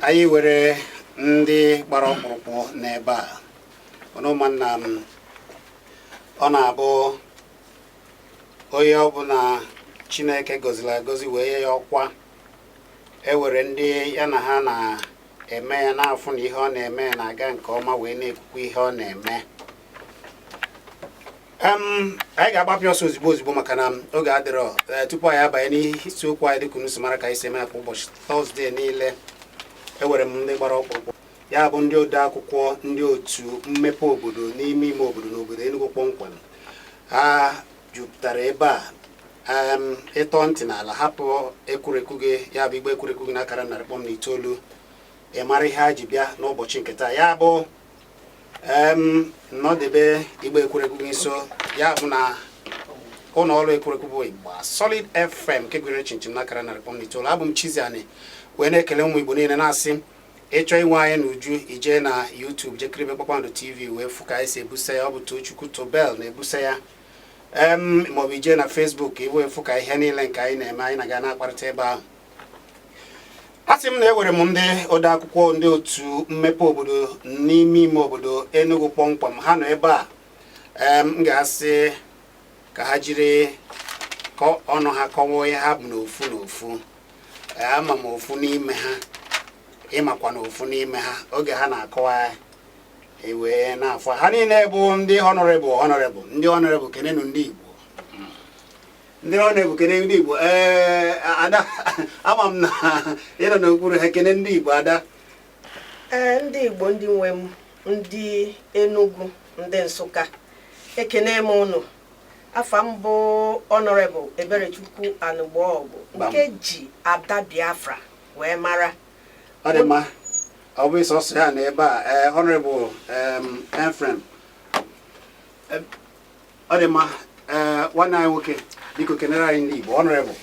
Anyị were ndị gbara ọkpụrụkpụ n'ebe a ọnụmanna m ọ na-abụ onye ọbụla Chineke gọziri agọzi wee ya ọkwa ewere ndị ya na ha na-eme ya n'afọ na ihe ọ na-eme na-aga nke ọma wee na-ekwukwa ihe ọ na-eme. Anyị ga-agbapụ ọsọ ozugbo maka na oge adịrọ tupu anyị abanye n'isiokwu anyị dịka unu si mara ka anyị si eme kwa ụbọchị Tọzdee niile. Ewere m ndị gbara ọkpụrụkpụ ya bụ ndị ode akwụkwọ ndị otu mmepe obodo n'ime ime obodo n'obodo Enugu kpọmkwem. Ha jupụtara ebe a ịtọ ntị n'ala hapụ ekwurekwu gị ya bụ igbe ekwurekwu gị n'akara 909 ị mara ihe ha ji bịa n'ụbọchị nke taa ya bụ nnọdebe igbe ekwurekwu gị nso ya bụ na ụlọ ọrụ ekwurekwu bụ Igbo Solid FM nke gụnyere chinchin n'akara 909. Abụ m Chizzy anyị wee na-ekele ụmụ Igbo niile na-asị ịchọ inwe anyị n'uju ije na YouTube jekiribe Kpakpando TV wee fụ ka anyị si ebusa ya. Ọ bụ Tochukwu Tobel na-ebusa ya maọbụ ije na Facebook iwe fụ ka ihe niile nke anyị na-eme anyị na-aga na-akparịta ebe ahụ. Asị m na ewere m ndị ode akwụkwọ ndị otu mmepe obodo n'ime ime obodo Enugu kpọmkwem. Ha nọ ebe a m ga-asị ka ha jiri ọnụ ha kọwaa ihe ha bụ n'ofu n'ofu. Ama m ofu n'ime ha ịmakwa na ofu n'ime ha oge ha na-akọwa wee na-afọ ha niile bụ ndị honorable ndị honorable kenenu ndị Igbo ndị honorable kenenu ndị Igbo. Ada ama m na ịnọ n'okpuru ha kene ndị Igbo ada. Ndị Igbo ndị nwe m ndị Enugu ndị Nsụka ekene m unu. Afa m bụ Honorable Eberechukwu Anugbogu nke ji Ada Biafra wee mara. Ọ dị mma ọ bụ ịsọsọ ya n'ebe a Honorable Ephraim. Ọ dị mma nwanne anyị nwoke biko kenere anyị ndị Igbo. Honorable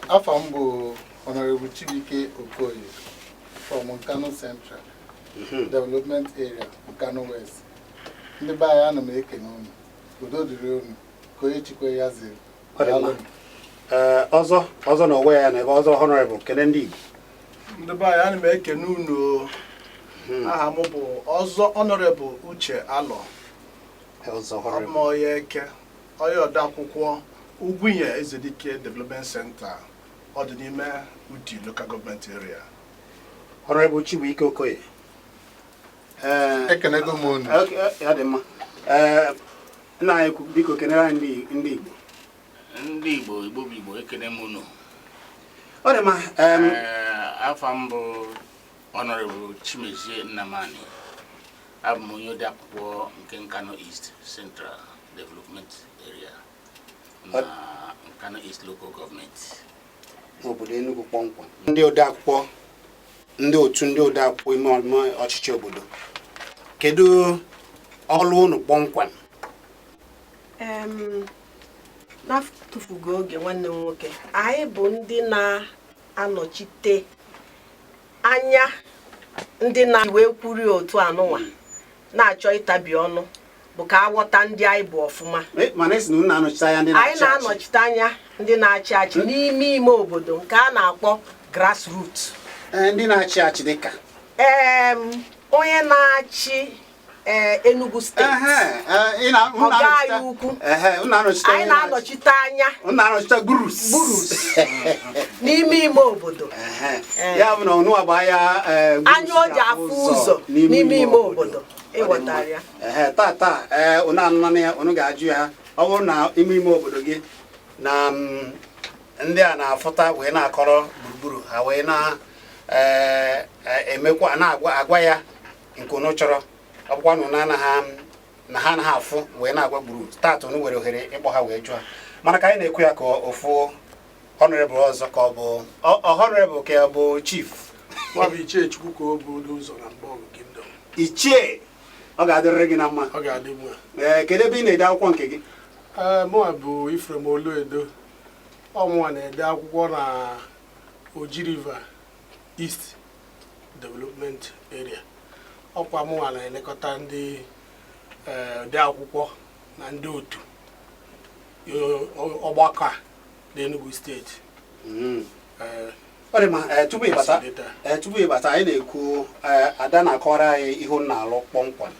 afa m bụ Honorable Chibuike Okoye from Nkanu Central Development Area Nkanu West. Ndị be anyị ana m ekene unu. Udo dịrị unu ka onye chikwe ya ziri. ọzọ na onwe ya na ebe ọzọ Honorable kene ndị Igbo. Ndị be anyị ana m ekene unu. Aha m bụ ọzọ Honorable Uche Alọ onye eke onye ode akwụkwọ Ugwuanyi'S Ezedike Development Center ọ dị n'ime Uti Local Government Area. Honorable Chibuike Okoye ekenego m unu. Ya dị mma nna anyị biko kenere anyị ndị Igbo. Ndị Igbo Igbo bụ Igbo ekene m unu. Ọ dị mma Afa m bụ Honorable Chimezie Nnamani. Abụ m onye ode akwụkwọ nke Nkanu East Central Development Area na Nkanu East Local Government n'obodo Enugu kpọmkwem. Ndị ode akwụkwọ ndị otu ndị ode akwụkwọ ime ọchịchị obodo kedu ọrụ unu kpọmkwem? N'afụfugo oge nwanne m nwoke anyị bụ ndị na-anọchite anya ndị na-wee kwuri otu anụnwa na-achọ ịtabi ọnụ bụ ka aghọta ndị anyị bụ ọfụma. Mana esi na unu na-anọchite anya ndị anyị na-anọchite anya ndị na-achị achị n'ime ime obodo nke a na-akpọ grassroots. Ndị na-achị achị dịka onye na-achị Enugu steeti ọga anyị ukwu anyị na-anọchite anya gurus n'ime ime obodo. Ya bụ na ọnụ agba ya anya o ji afụ ụzọ n'ime ime obodo ịghọtara ya. Tata unu anụmanụ ya unu ga-ajụ ya ọ bụrụ na ime obodo gị na ndị a na-afụta wee na-akọrọ gburugburu ha wee na-emekwa na-agwa ya nke unu chọrọ ọ bụkwa na ha anaghị afụ wee na-agwa gburu taata unu were ohere ịkpọ ha wee jụọ. Mana ka anyị na-ekwu ya ka ofu Honorable ọzọ ka ọ bụ Honorable ka ọ bụ Chief Nwa bụ Ichie Chukwu ka o bụ ụzọ na Mgbọgụ Kingdom. Ichie ọ ga-adịrịrị gị na mma. Ọ ga-adị mma. Kedu ebe ị na-ede akwụkwọ nke gị? Mụnwa bụ Ifrem Oluedo. Ọmụnwa na-ede akwụkwọ na Oji River East Development Area. Ọkwa mụnwa na-elekọta ndị ode akwụkwọ na ndị otu ọgbakọ a n'Enugu steeti. Ọ dị ma tupu ịbata anyị na-ekwu Ada na-akọwara anyị ihe ọ na-alụ kpọmkwem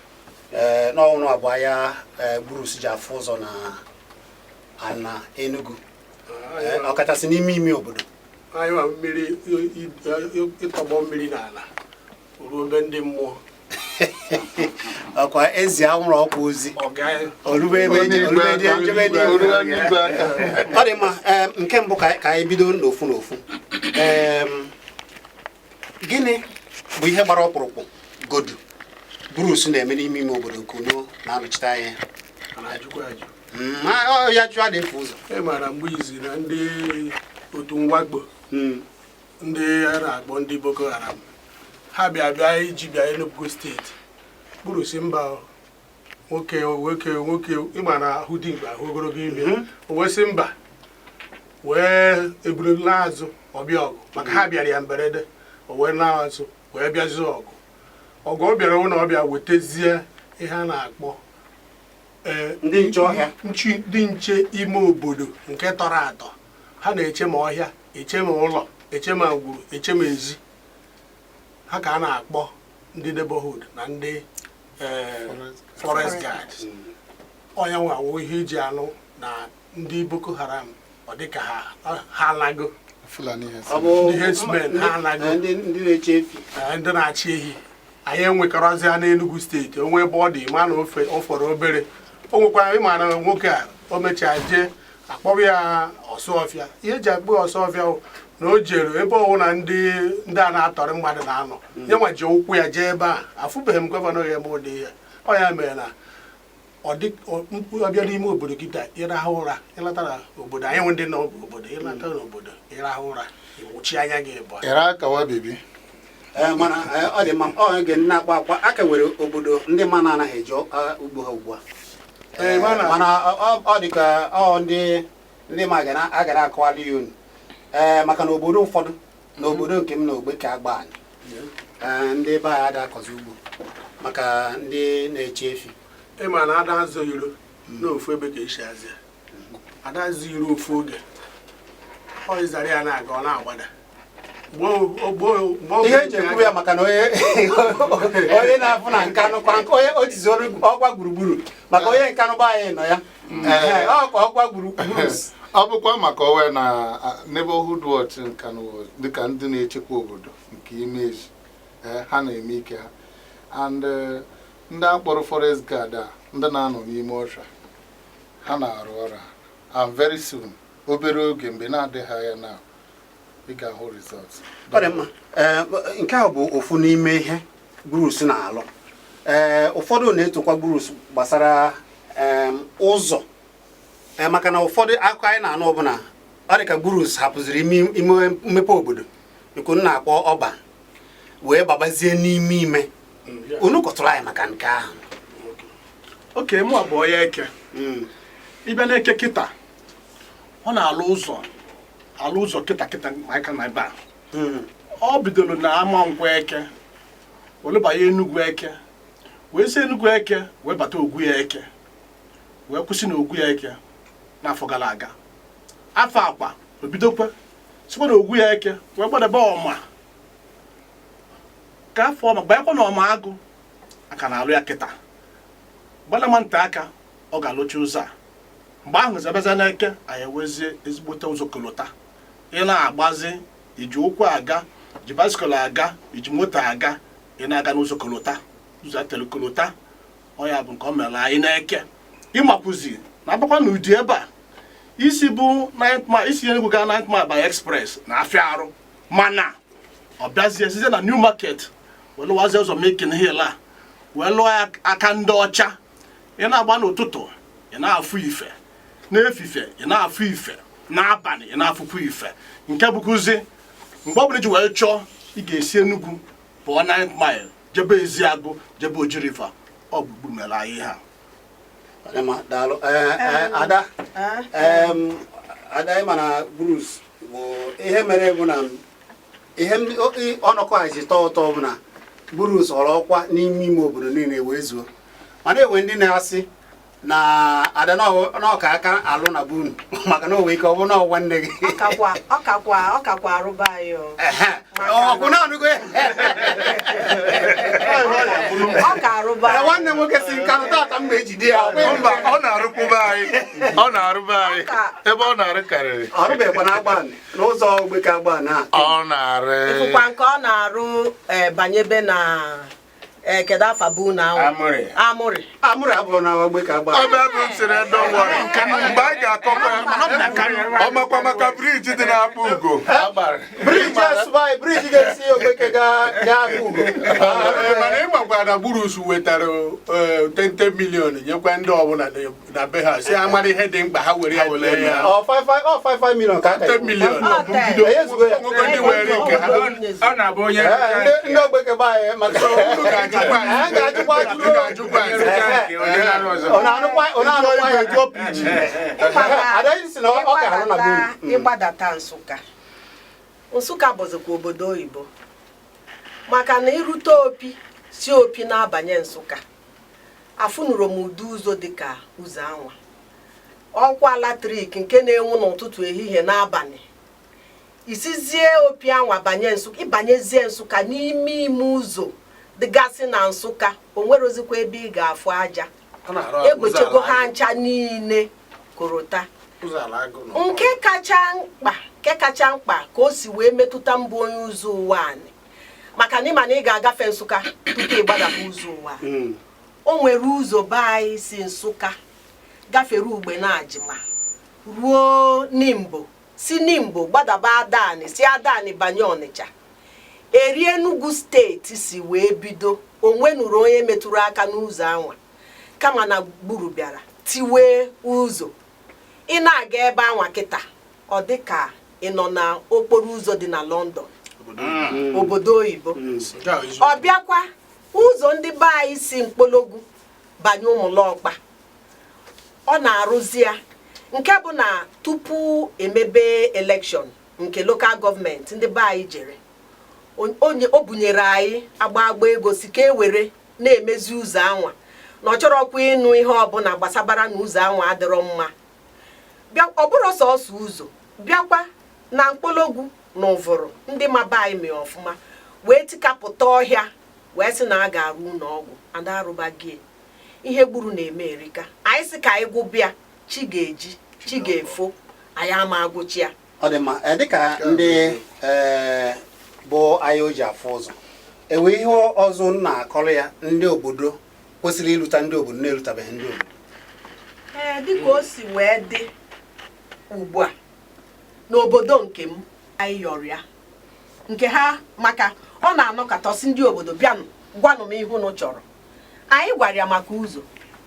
n'ọnwụ abụọ ya Bruce ji afụ ụzọ na ana Enugu ọkachasị n'ime ime obodo. Anyị ma mmiri ịtọgbọ mmiri n'ala ruo ebe ndị mmụọ ọkwa ezi anwụrụ ọkwa ozi olube ebe njebe dị. Ọ dị mma nke mbụ ka anyị bido n'ofu gịnị bụ ihe gbara ọkpụrụkpụ godu Bruce na-eme n'ime ime obodo nke unu na-anọchite anya ya jụọ adị mfe ụzọ? E mara mgbe izi na ndị otu mwakpo ndị a na-akpọ ndị Boko Haram ha bịa iji bịa Enugu steeti. Bruce mba nwoke ịma na ahụ dị mkpa ahụ ogologo ime o wee sị mba wee eburula azụ ọbịa ọgụ maka ha bịara ya mberede o wee na azụ wee bịazie ọgụ ọ bịara ụlọ ọbịa wetazie ihe a na-akpọ ndị nche ọhịa ndị nche ime obodo nke tọrọ atọ. Ha na-eche ma ọhịa, eche ma ụlọ, eche ma ngwuru, eche ma ezi. Ha ka a na-akpọ ndị neighborhood na ndị forest guards. Onye nwawo ihe iji anụ na ndị Boko Haram ọ dị ka ha alago ndị herdsmen ha alago ndị na-achị ehi. Anyị enwekọrọzi ha n'Enugu steeti onwe ebe ọ dị ma na o fọrọ obere. O nwekwara ịma na nwoke a o mechaa jee akpọrọ ya Ọsụọfịa. Ihe eji akpọ ya Ọsụọfịa na o jere ebe ọwụ na ndị a na-atọrọ mmadụ na-anọ ya nwa ji ụkwụ ya jee ebe a. Afụbeghị m gọvanọ ya eme ụdị ya. Ọ ya mere na ọbịa n'ime obodo kịta ịrahụ ụra ịlata na obodo anyị nwe ndị nọ obodo ịlata n'obodo ịrahụ ụra iwuchi anya gị bụ mana ọ dị mma oge na-akpa akwa aka nwere obodo ndị mmadụ anaghị eji ugbo ha ugbu a mana ọ dị ka ndị ma agara akọwala ya unu maka na obodo ụfọdụ na obodo nke m na ogbe ka agba anyị ndị be anyị ada akọzi ugbo maka ndị na-eche efi. Ịma na ada azụ iro n'ofu ebe ka esi azụ ada azụ iro ofu oge ọ ịzara ya na-aga ọ na-agbada ihe eji ekwu ya maka na onye na-afụ na nkanụ kwa onye o jizi ọgwa gburugburu maka onye nkanụ gba anyị nọ ya ọkwa ọgwa gburugburu. Ọ bụkwa maka onwe na neighborhood watch nkanụ dịka ndị na-echekwa obodo nke imezi ha na-eme ike ha and ndị akpọrọ forest guard a ndị na-anọ n'ime ọhịa ha na-arụ ọrụ and very soon obere oge mgbe na-adịghị anya na ị ga-ahụ results. Ọ dị mma nke a bụ ofu n'ime ihe Bruce na-alụ. Ụfọdụ na-etokwa Bruce gbasara ụzọ maka na ụfọdụ akụkọ anyị na-anụ ọbụla ọ dị ka Bruce hapụziri ime mmepe obodo nke unu na-akpọ ọba wee gbabazie n'ime ime. Unu kọtụrụ anyị maka nke ahụ. Oke mụ abụọ ya eke ịbịa na-eke kịta ọ na-alụ ụzọ kịta maka na ebe a ọ bidoro na ama nkwa eke wee banye Enugu eke wee si Enugu eke wee bata Ogwu ya eke wee kwụsị na Ogwu ya eke n'afọ gara aga. Afọ akwa obidokwa sikwa na Ogwu ya eke wee gbadebe ọma ka afọ ọma gbanyekwa na ọma agụ aka na-alụ ya kịta gbalama nta aka ọ ga-alụchi ụzọ a. Mgbe ahụ zabeza n'eke anyị ewezie ezigbote ụzọ kolota ị na-agbazi iji ụkwụ aga ji basikụl aga iji moto aga ị na-aga n'ụzọ kolota ụzọ telekolota ọ ya bụ nke ọ mere anyị n'eke ịmakwụzi na agbakwa n'ụdị ebe a isi bụ isi Enugu gaa 9th Mile by express na afịa arụ mana ọ bịazie site na New Market wee lụwazie ụzọ Making Hill a wee lụọ aka ndị ọcha ị na-agba n'ụtụtụ ị na-afụ ife n'efife ị na-afụ ife n'abalị ị na-afụkwa ife nke bụkụzi mgbe ọbụla iji wee chọọ ị ga-esi Enugu pụọ 9th Mile jebe Eziagụ jebe Oji River ọ bụ mere anyị ha. Ada ịma na Bruce bụ ihe mere bụ na ihe ọnọkọ hazi tọọ ụtọ bụ na Bruce ọrọ ọkwa n'ime ime obodo niile wee zuo mana enwe ndị na-asị na ada na ọka aka alụ na bunu maka na owe ike ọ bụ na nwanne gị ọ kakwa arụba anyị ọkwụ na ọnụgo ọ ka arụba nwanne nwoke si nka tata m ga-ejide ya mba ọ na-arụkwụba anyị ebe ọ na-arụkarịrị ọrụbekwa na agbanị n'ụzọ ogbeke agbanị a ọ na-arụ ịfụkwa nke ọ na-arụ banyebe na kedu afa bụ na amụrị abụrụ na ogbeke agbanị ọbịa bụ siri dọwara mgbe anyị ga-akọkwa ọ makwa maka briji dị na-akpụ ugo briji esụbaị briji ga-esi ogbeke ga-akpụ ugo mana ịgwagwa na Gburusu wetara 10 million nyekwa ndị ọbụla na be ha si amara ihe dị mkpa ha were ya were ya 5 million ka 10 million ndị were nke ha ọ na-abụ onye ndị ogbeke gbaa maka ịgbadata Nsụka bụzikwa obodo oyibo maka na irute si opi na-abanye Nsụka afụnụrụ m ụdị ụzọ dịka ụzọ anwa ọkwa latrik nke na-enwu n'ụtụtụ ehihie n'abalị isizie opi anwa banye Nsụka ịbanyezie Nsụka n'ime ime ụzọ dịgasị na Nsụka o nwerozikwa ebe ị ga-afụ aja egbochego ha ncha niile korota nke kacha mkpa ka o si wee metụta mbụ onye ụzọ ụwa anyị maka na ịma na ị ga-agafe Nsụka tupu ị gbadapụ ụzọ ụwa o nwere ụzọ be anyị si Nsụka gafere Ugbe na Ajịma ruo Nimbo si Nimbo gbadaba Adani si Adani banye Ọnịcha eri Enugu steeti si wee bido onwenuru onye metụrụ aka n'ụzọ anwa kama na gburu bịara tiwee ụzọ ị na-aga ebe anwa kịta ọ dịka ị nọ na okporo ụzọ dị na London obodo oyibo ọ bịakwa ụzọ ndị be anyị si Mkpologwu banye Ụmụlọkpa ọ na-arụzi ya nke bụ na tupu emebe elekshọn nke lokal gọọmenti ndị be anyị jere o bunyere anyị agba ego si ka e were na-emezi ụzọ anwa na ọ chọrọkwa ịnụ ihe ọbụla gbasabara na ụzọ anwa adịrọ mma ọ bụrụ sọsọ ụzọ bịakwa na Mkpologwu na Ụvụrụ ndị maba anyị mee ọfụma wee tikapụta ọhịa wee sị na a ga-arụ ụlọọgwụ ada arụbaghị ihe gburu na-eme erika anyị sị ka anyị gwụbịa chi ga-eji chi ga-efo anyị ama agwụchi ya ọ dị mma dịka ndị bụ anyị o ji afụ ụzọ enwe ihe ọzọ na-akọrọ ya ndị obodo kwesịrị ịlụta ndị obodo na-elutabeghị ndị obodo dịka o si wee dị ugbu a n'obodo nke m anyị yọrọ ya nke ha maka ọ na-anọkọtasị ndị obodo bịanụ gwanụ m ihe unu chọrọ anyị gwara ya maka ụzọ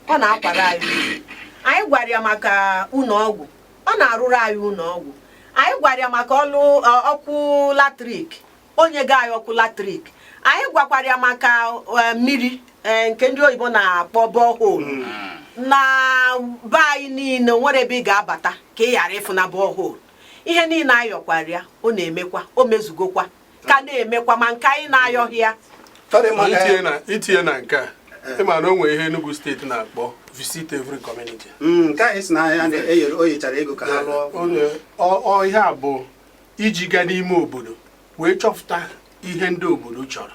ọ na-akwara anyị ụzọ anyị gwara ya maka ụlọọgwụ ọ na-arụrụ anyị ụlọọgwụ anyị gwara ya maka ọkụ latrik onye ga anyị ọkụ latrik anyị gwakwara ya maka mmiri nke ndị oyibo na-akpọ borehole na be anyị niile nwere ebe ị ga-abata ka ị ghara ịfụ na borehole ihe niile anyị yọkwara ya ọ na-emekwa o mezugokwa ka na-emekwa ma nke anyị na-ayọghị ya itinye na nke a ịma na o nwere ihe Enugu steeti na-akpọ visit every community nke anyị si na ya o yichara ego ka ha lụọ ihe a bụ iji gaa n'ime obodo wee chọpụta ihe ndị obodo chọrọ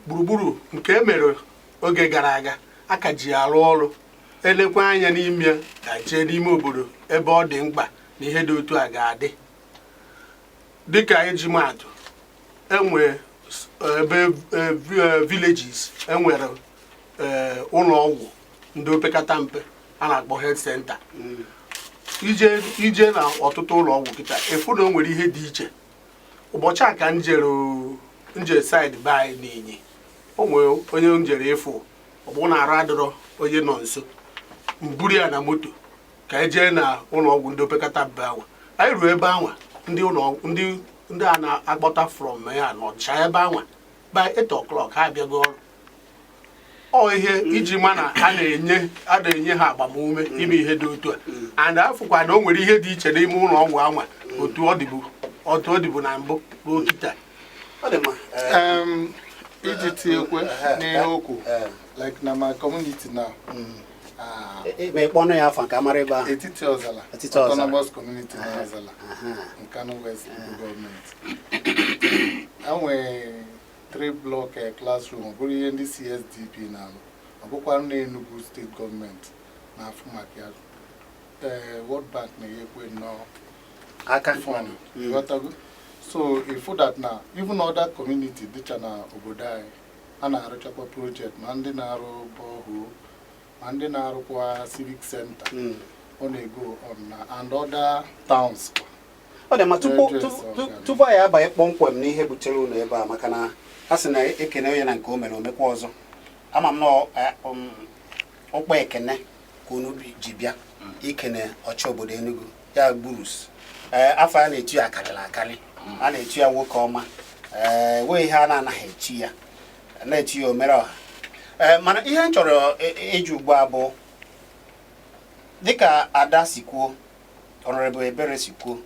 gburugburu nke e mere oge gara aga aka ji arụ ọrụ elekwa anya n'ime ya ka jee n'ime obodo ebe ọ dị mkpa na ihe dị otu a ga-adị dịka eji maatụ enwe ebe villages enwere ụlọ ọgwụ ndị opekata mpe a na-akpọ health center ije na ọtụtụ ụlọ ọgwụ kịta efu na o nwere ihe dị iche ụbọchị a ka nje side be anyị n'Inyi o nwere onye njere ịfụ ọ bụ na arụ adịrọ onye nọ nso mburu ya na moto ka ejee na ụlọ ọgwụ ndị opekata mpe anwa anyị ruo ebe anwa ndị a na-akpọta from ya nọcha ebe anwa by 8 o'clock ha abịago ọrụ ihe iji ma na a na-enye ha agbamume ime ihe dị otu a and afụkwa na o nwere ihe dị iche n'ime ụlọ ọgwụ anwa otu ọ dịbu na mbụ ruo kịta iji tinyekwe n'ihe okwu like na my community now ma ịkpọnụ ya afọ nke amara ebe ahụ Etiti Ọzala, Etiti Ọzala. Autonomous Community na Ọzala, Nkanu West gọọmenti. Enwere 3 block classroom, bụrụ ihe ndị CSDP na-alụ. Ọ bụkwa na Enugu steeti gọọmenti na-afụ maka ya. World Bank na-enyekwe nnọọ aka fund. So ifu that na even other community dịcha na obodo anyị a na-arụchakwa project ma ndị na-arụ borehole ma ndị na-arụkwa civic center ọ na-ego on na and other towns. ọ dị ma tupu anyị abanye kpọmkwem n'ihe butere ụlọ ebe a maka na a sị na ekene onye na nke o mere omekwa ọzọ ama m na ọkpa ekene ka unu ji bịa ikene ọcha obodo Enugu ya gburus afọ a na-etu ya akarịrị akarị a na-etu ya nwoke ọma wee ihe a na-anaghị echi ya na-etu ya omere ọha mana ihe m chọrọ ịjụ ugbu a bụ dịka Ada si kwuo Honorable Ebere si kwuo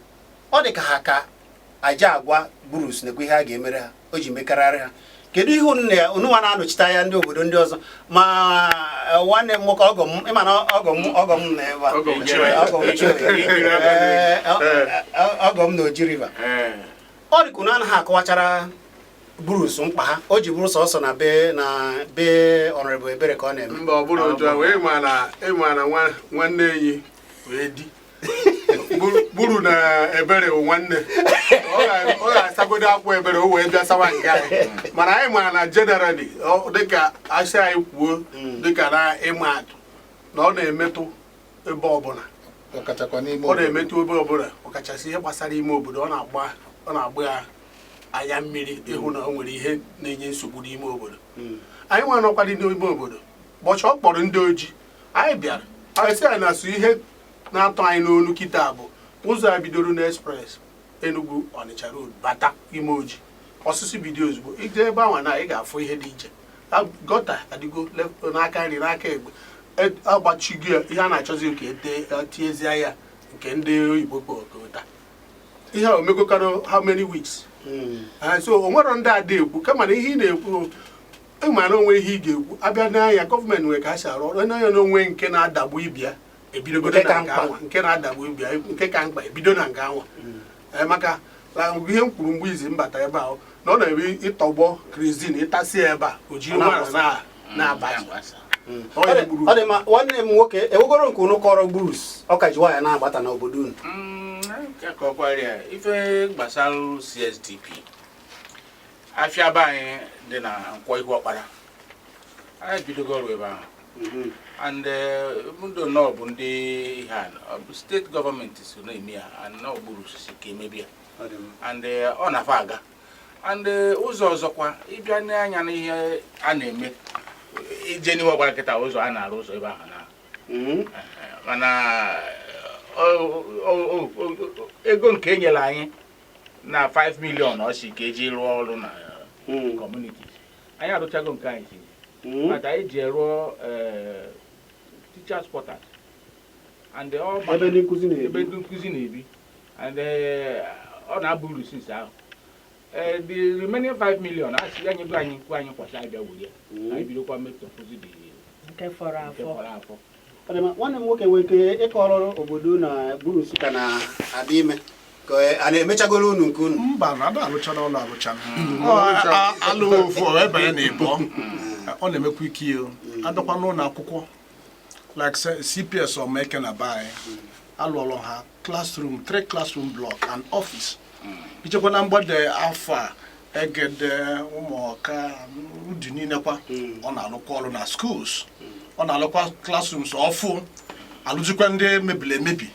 ọ dị ka ha ka aja agwa gburus nekwa ihe a ga-emere ha o ji mekararị ha kedu ihe unu nwa na-anọchite anya ndị obodo ndị ọzọ ma nwanne m nwoke ọgọ m ịma na ọgọ m na ebe ọgọ m na Oji River ọ dị ka unu anaghị akọwachara gburus mkpa ha o ji bụrụ sọsọ na be Honorable Ebere ka ọ na-eme mba ọ bụrụ otu a wee ma na nwanne enyi wee di buru na Ebere nwanne ọ ga-asagodo akwa Ebere o wee bịa sawa nke anyị mana anyị ma na generally dịka asị anyị kwuo dịka na ịma atụ na ọ na-emetụ ebe ọbụla ọ na-emetụ ebe ọbụla ọkachasị ihe gbasara ime obodo ọ na-agba ya anya mmiri ịhụ na o nwere ihe na-enye nsogbu n'ime obodo anyị nwa nọkwado n'ime obodo ụbọchị ọ kpọrọ ndị ojii anyị bịara anyị sị anyị na-asụ ihe na-atọ anyị n'olu kịta bụ ụzọ a bidoro na express Enugu Ọnịcha road bata ime oji ọsụsụ bido ozugbo ije ebe ahụ na ị ga-afụ ihe dị iche gọta adịgo n'aka nri n'aka egbe agbachigo ya ihe a na-achọzi ka etiezie ya nke ndị oyibo kpọkọta ihe a omegokara how many weeks so o nwere ndị ada ekwu kama na ihe ị na-ekwu ịma na onwe ihe ị ga-ekwu abịa n'anya gọọmenti nwere ka ha si arụ ọrụ n'anya na onwe nke na-adagbu ibia ebidogodo na nke anwa nke na-adagbu ibia nke ka mkpa ebido na nke anwa maka ihe m kwuru mgbe izi mbata ebe ahụ na ọ na-eme ịtọgbọ krizin ịtasị ebe a o jiri nwara na-abazi ọ dị ma nwanne m nwoke ewegoro nke unu kọrọ gburus ọ ka ji nwaanyị na-agbata n'obodo unu ife gbasara CSDP afịa be anyị dị na Nkwọ Ihu Ọkpara anyị bidogo ọrụ ebe ahụ and ndị nọ bụ ndị ihe steeti gọọmenti so na-eme ya and na ọgburu osisi ka emebi ya and ọ na-afa aga and ụzọ ọzọkwa ịbịa n'anya na ihe a na-eme ije n'ihu ọgbara nkịta ụzọ a na-arụ ụzọ ebe ahụ na mana ego nke enyere anyị na 5 million ọchị ka eji rụọ ọrụ na community anyị arụchago nke anyị maka anyị ji rụọ teachers quarters and ebe ndị nkụzi na-ebi and ọ na-abụrụ since ahụ the remaining 5 million asị ya nyego anyị nkwu anyị kwasị abịa were anyị bidokwa metọpụzi dị nke fọrọ afọ nwanne m nwoke nwere ike ịkọrọ obodo na gburus ka na-adị ime ka a na-emechagoro unu nke unu mba na ada alụchana ụlọ alụchana alụ ofu ebe ya na-ebu ọ na-emekwa ike ihe adọkwa n'ụlọ akwụkwọ like CPS omeke na be anyị alụọlọ ha classroom 3 classroom block and office ichekwa na mgbede afọ a egede ụmụọka ụdị niile kwa ọ na-alụkwa ọrụ na schools ọ na-alụkwa classrooms ọfụ alụjikwa ndị mebiri emebi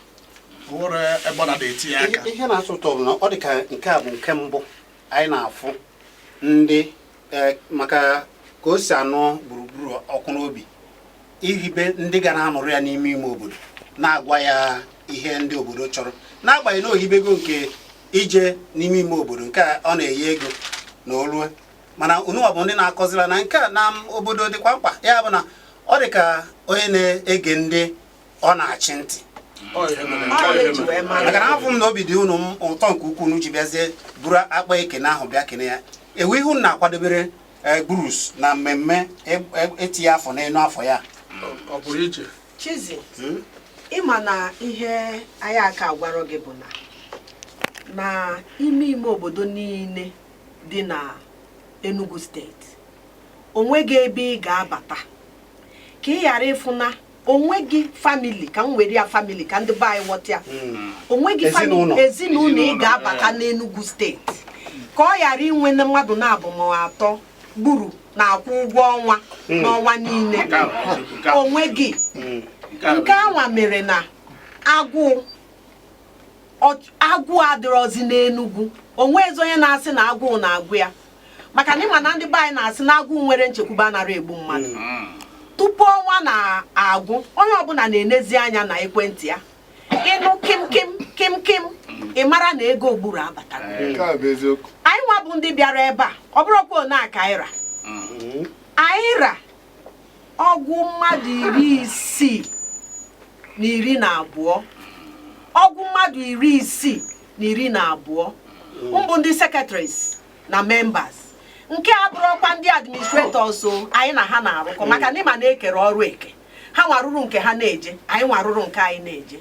nwere ebe ọ na-eti aka ihe na-atụ ụtọ bụ na ọ dị ka nke a bụ nke mbụ anyị na-afụ ndị maka ka o si anụ gburugburu ọkụ n'obi ihibe ndị ga na-anọrọ ya n'ime ime obodo na-agwa ya ihe ndị obodo chọrọ n'agbanyeghị na ohibego nke ije n'ime ime obodo nke ọ na-enye ego na olue mana unuwa bụ ndị na-akọzila na nke na obodo dịkwa mkpa ya bụ na ọ dị ka onye na-ege ndị ọ na-achị ntị maka na afọ m na obi dị unu ụtọ nke ukwuu n'uji bịazie buru akpa ekene ahụ bịa kene ya ewu ihu na-akwadobere gburus na mmemme etinye afọ n'elu afọ ya ọ pụrụ iche Chizzy, ịma na ihe anyị aka gwara gị bụ na ime obodo niile dị na Enugu steeti onweghị ebe ị ga-abata ka ị ghara ịfụ na onweghị famili ka m were ya famili ka ndị be anyị ghọta ya onweghị ezinụlọ ị ga-abata n'Enugu steeti ka ọ ghara inwe na mmadụ na-abụ ma atọ gburu na-akwụ ụgwọ ọnwa n'ọnwa niile onweghị nke anwa mere na agụụ adịrọzi n'Enugu onwezi onye na-asị na agụụ na-agụ ya maka na ịma na ndị be anyị na-asị na agụụ nwere nchekwube anaghị egbu mmadụ tupu ọnwa na-agụ onye ọbụla na-enezi anya na ekwentị ya ịnụ kim ị mara na ego gburu abata anyị nwa bụ ndị bịara ebe a ọ bụrụkwa one aka anyị ra ọgwụ mmadụ 62 ọgwụ mmadụ 62 mbụ ndị secretaries na members nke a bụrụkwa ndị administrators anyị na ha na-arụkọ maka na ịma na-ekere ọrụ eke ha nwarụrụ nke ha na-eje anyị nwarụrụ nke anyị na-eje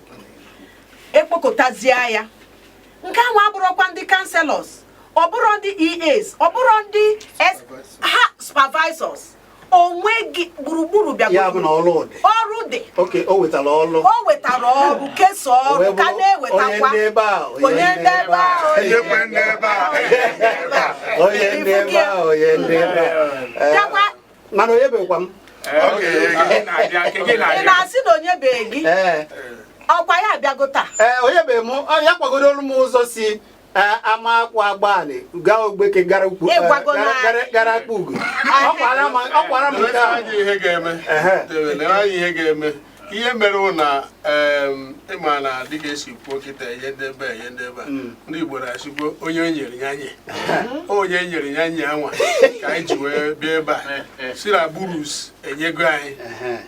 ekpokọtazie ya nke ahụ abụrụkwa ndị councilors ọ bụrụ ndị EAs ọ bụrụ ndị supervisors onweghị gburugburu bịa ọrụ dị o wetara ọrụ kesaa ọrụ ka na-ewetakwa onye ndị ebe ahụ mana onye bekwa m ị na-asị na onye be gị ọkwa ya abịago taa onye be m ya kwagodoro m ụzọ si ama akwa agbalị gaa ogbeke gara akpa ugo ọkwara m ihe ga-eme ihe mere na ịma na dịka esi kwuo kịta ihe ndebe ndị Igbo na-asịkwo onye nyere ya nye onye nyere ya nye anwa ka anyị ji wee bịa ebe a si na burus enyego anyị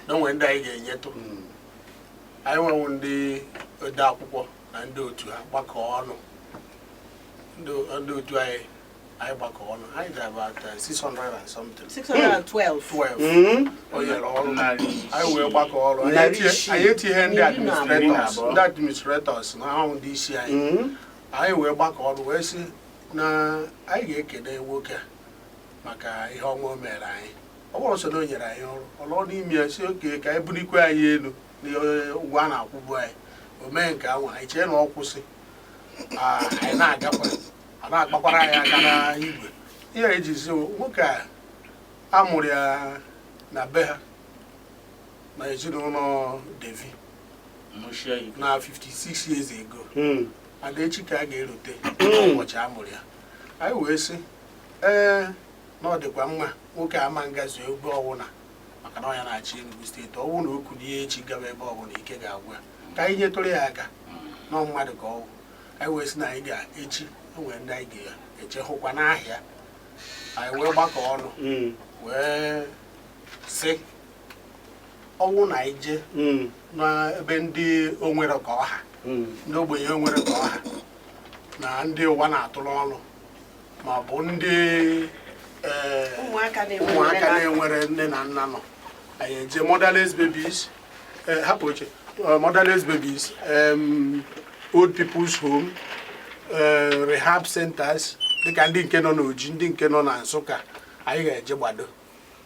na onwe ndị anyị ga-enyetụ anyị nwewu ndị ode akwụkwọ na ndị otu ha gbakọ ọnụ ndị otu anyị gbakọ ọnụ anyị dị about 600 and something 612 o nyere ọrụ anyị wee gbakọ ọrụ anyị etinye ndị administrators na ahụ ndị isi anyị wee gbakọ ọrụ wee sị na anyị ga-ekene nwoke maka ihe ọma o mere anyị ọ bụrụ so na o nyere anyị ọrụ n'ime ya si oke ka anyị bulikwe anyị elu ụgwọ a na-akwụbu anyị o mee nke ahụ anyị chee na ọ kwụsị anyị na-agakwa a na-akpakwara anyị aka na igwe ihe ejizi nwoke a mụrụ ya na be ha na ezinụlọ Devi na 56 years ago and echi ka a ga-erute ụbọchị a mụrụ ya anyị wee sị na ọ dịkwa mma nwoke ama ngazi ebe ọwụna maka na ọ ya na-achị Enugu steeti ọwụ na okwu n'ihe echi gaba ebe ọbụla ike ga-agwa ka anyị nyetụrụ ya aka na mmadụ ka ọwụ anyị wee sị na anyị ga-echi enwere ndị anyị ga-eche hụkwa n'ahịa anyị wee gbakọ ọnụ wee sị ọnwụ na anyị je n'ebe ndị onwere ka ọha ndị ogbenye onwere ka ọha na ndị ụwa na-atụrụ ọnụ ma ọ bụ ndị ụmụaka na-enwere nne na nna nọ anyị eje motherless babies hapụ oche motherless babies old people's home rehab centers dịka ndị nke nọ n'Oji ndị nke nọ na Nsụka anyị ga-eje gbado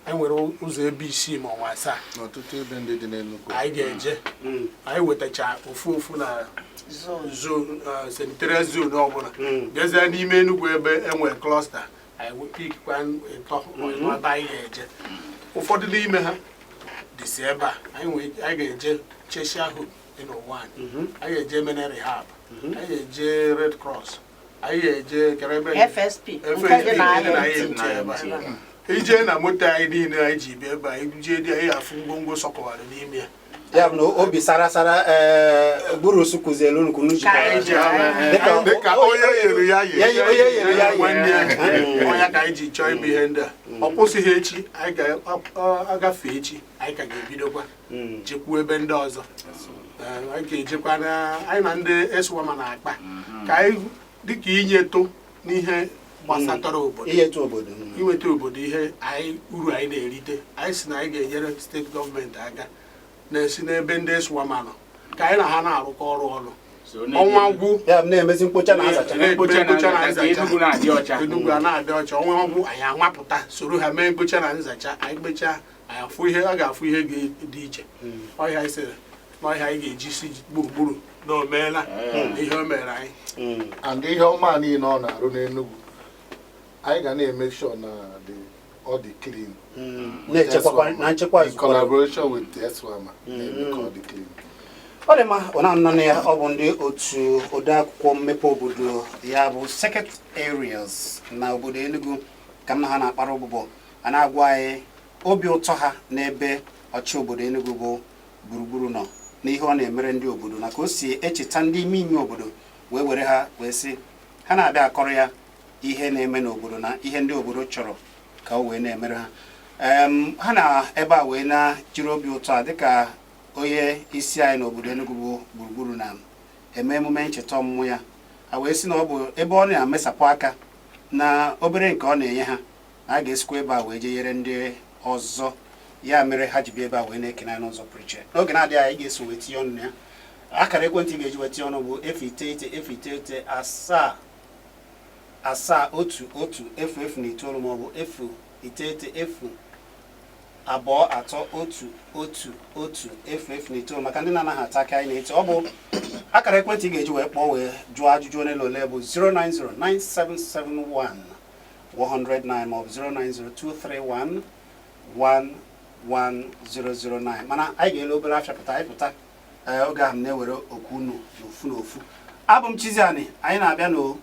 anyị nwere ụzọ ebe 6 ma ọ 7 n'ọtụtụ ebe ndị dị n'Enugu anyị ga-eje anyị wetacha ofu na sanitary zone ọbụla bịazie n'ime Enugu ebe enwere cluster anyị pikwa ịtọ ebe anyị ga-eje ụfọdụ n'ime ha dịsi ebe a anyị ga-eje Cheshire Home n'ụwa anyị ga-eje mene rehab anyị ga-eje Red Cross anyị ga-eje kerebe FSP ije na moto anyị niile anyị ji bịa ebe anyị jee dị anyị afụ ngwongwo sọkọwara n'ime ya ya bụ na obi sara gburu sukuzielu nnukwu dịka onye yere ya nwanne onye ka anyị ji chọọ ime ihe ndị a ọ kwụsịghị echi anyị ga-agafe echi anyị ka ga-ebidokwa jekwuo ebe ndị ọzọ anyị ga-ejekwa anyị na ndị eswama na-akpa ka anyị dịka inyetụ n'ihe gbasatara obodo iweta obodo ihe uru anyị na-erite anyị si na anyị ga-enyere steeti gọọmenti aka na-esi n'ebe ndị Eswama nọ ka anyị na ha na-arụkọ ọrụ ọnwa gwụ ya na-emezi mkpocha na azacha Enugu a na-adị ọcha ọnwa gwụ anyị anwapụta soro ha mee mkpocha na nzacha anyị kpechaa anyị afụ ihe a ga-afụ ihe dị iche ọhịa isere n'ọhịa anyị ga-eji si gburugburu na o meela ihe o mere anyị and ihe ọma niile ọ na-arụ n'Enugu anyị ga na-eme sure na ọ dị clean na nchekwa in collaboration with the Eswama na-eme ka ọ dị clean. Ọ dị mma ọ na-anọ ya ọ bụ ndị otu odeakwụkwọ mmepe obodo ya bụ Secretaries na obodo Enugu ka m na ha na-akpara ụbụbọ a na-agwa anyị obi ụtọ ha n'ebe ọchị obodo Enugu bụ gburugburu nọ n'ihe ọ na-emere ndị obodo na ka o si echeta ndị ime obodo wee were ha wee sị ha na-abịa akọrọ ya ihe na-eme n'obodo na ihe ndị obodo chọrọ ka o wee na-emere ha ha na ebe a wee na-jiri obi ụtọ a dịka onye isi anyị n'obodo Enugu bụ gburugburu na eme emume ncheta ọmụmụ ya a wee sị na ọ bụ ebe ọ na-amesapụ aka na obere nke ọ na-enye ha na a ga-esikwa ebe a wee jenyere ndị ọzọ ya mere ha ji bịa ebe a wee na-ekene anyị n'ụzọ pụrụ iche n'oge na-adịghị anyị ga-eso wee tinye ọnụ ya akara ekwentị ga-eji wee tinye ọnụ bụ 099 771 maọbụ 0902311 maka ndị na-anaghị ata aka anyị na-eti ọ bụ akara ekwentị ga-eji wee kpọọ wee jụọ ajụjụ ole na ole bụ 0909771 maọbụ 09023111009 mana anyị ga-ele obere afịa pụta anyị pụta oge ahụ na-ewere okwu unu n'ofu n'ofu abụ m Chizzy anyị na-abịa n'o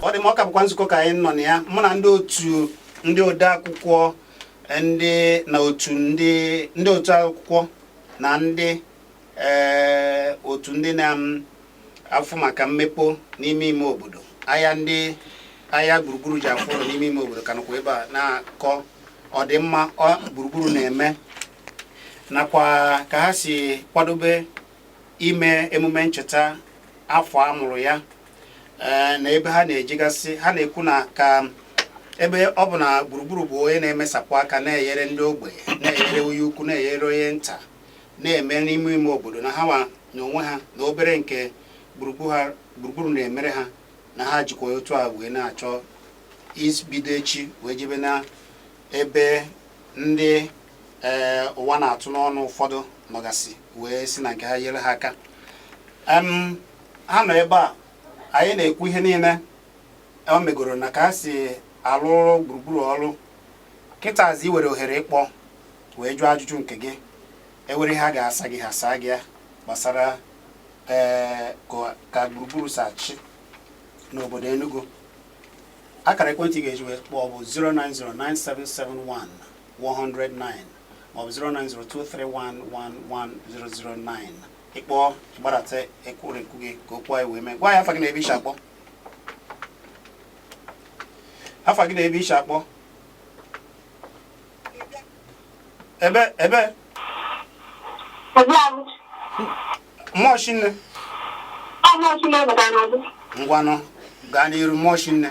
ọ dị m ọka bụkwa nzukọ ka anyị nọ na ya mụ na ndị otu ndị odeakwụkwọ na otu ndị otu akwụkwọ na ndị otu ndị na-afụ maka mmepe n'ime ime obodo ahịa gburugburu ji afụ ụlọ n'ime ime obodo ka nọkwa ebe a na-akọ ọdịmma gburugburu na-eme nakwa ka ha si kwadobe ime emume ncheta afọ amụrụ ya na ebe ha na-ejigasị ha na-ekwu na ka ebe ọ bụ na gburugburu bụ onye na-emesapụ aka na-enyere ndị ogbenye na-enyere onye ukwu na-enyere onye nta na-eme n'ime ime obodo na ha na onwe ha na obere nke gburugburu na-emere ha na ha jikwa otu a wee na-achọ ibido echi wee jebe na ebe ndị ụwa na-atụ n'ọnụ ụfọdụ nọgasị wee si na nke ha nyere ha aka ha nọ ebe a anyị na-ekwu ihe niile o megoro na ka ha si alụ gburugburu ọrụ kịtazi were ohere ịkpọ wee jụọ ajụjụ nke gị ewere ha ga-asa gị ha saa gị ya gbasara ka gburugburu si achị n'obodo Enugu akara ekwentị ga-eji wee kpọọ bụ 09097711009 maọbụ 09023111009 ịkpọọ gbadata ekwurekwu gị ka okwu anyị wee mee gwa ya afa gị na ebe ishi akpọ ebe mmụọ Chinne ngwanụ gaa n'iru mmụọ Chinne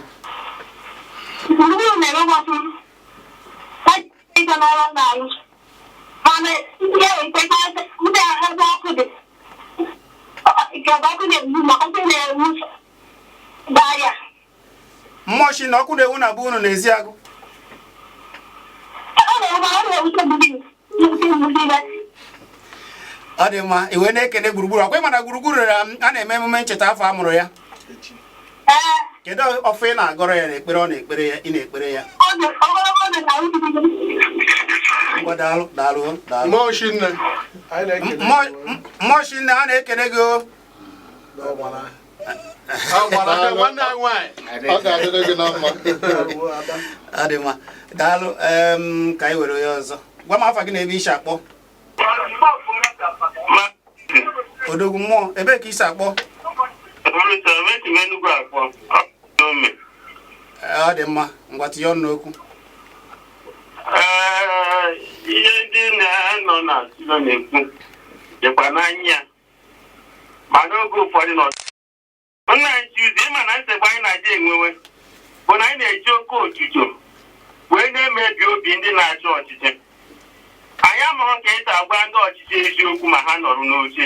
mmụọ Chinne ọkụ na-ewu na be unu n'ezi agụ ọ dị mma iwe na-ekene gburugburu ọkwa ịmana gburugburu a na-eme emume ncheta afọ amụrụ ya kedu ọfọ ị na-agọrọ ya na-ekpere ọ na-ekpere ya ị na-ekpere ya ngwa daalụ mmụọ Chinne a na-ekene gị Ọ ga-adịrị gị na mma. ọ dị mma daalụ ka anyị were onye ọzọ gwa m afa gị na ebe isi akpọ odogwu mmụọ ebe ka isi akpọ ọ dị mma ngwa tinye ọnụ n'okwu ihe ndị na-anọ na silo na-ekwu dịkwa n'anya ma n'oge ụfọdụ nọ nna Chizzy ma na nsogbu anyị na-adị enwewe bụ na anyị na-eji oke otuto wee na-emebi obi ndị na-achị ọchịchị. Anyị amaghị ka esi agwa ndị ọchịchị eziokwu ma ha nọrọ n'oche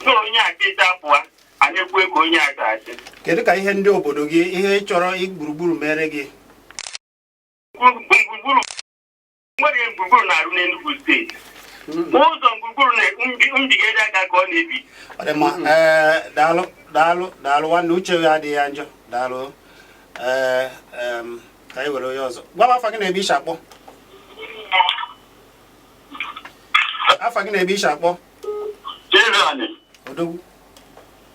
na onye akịta pụa anyị ekwe ka onye aka achị. Kedu ka ihe ndị obodo gị ihe ị chọrọ gburugburu mere gị? Nwere gburugburu na-arụ n'Enugu steeti. Ụzọ gburugburu mbigide aka ka ọ na-ebi. Ọ dị mma. Daalụ nwanne, uche ya adịghị ya njọ. Daalụ. Ka anyị were onye ọzọ. Gwa m afa gị na-ebe isi akpọ. Afa gị na-ebe isi akpọ. Chizzy. Odogwu.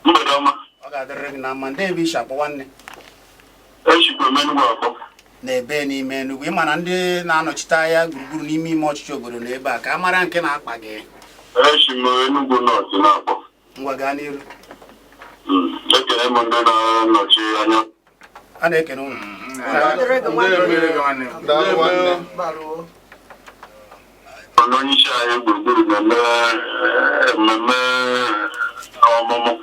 Mgbede ọma. Ọ ga-adịrị gị na mma. Ndị ebe isi akpọ nwanne. Echikwa m Enugu akpọ. Na-ebe n'ime Enugu. Ịma na ndị na-anọchite anya gburugburu n'ime ime ọchịchị obodo na ebe a ka a mara nke na-akpa gị. Echi m Enugu North na-akpọ. Ngwa gaa n'ihu. Ekele m ndị na-anọchi anya. A na-ekene unu. Onye isi anyị gburugburu na-eme mmemme ọmụmụ.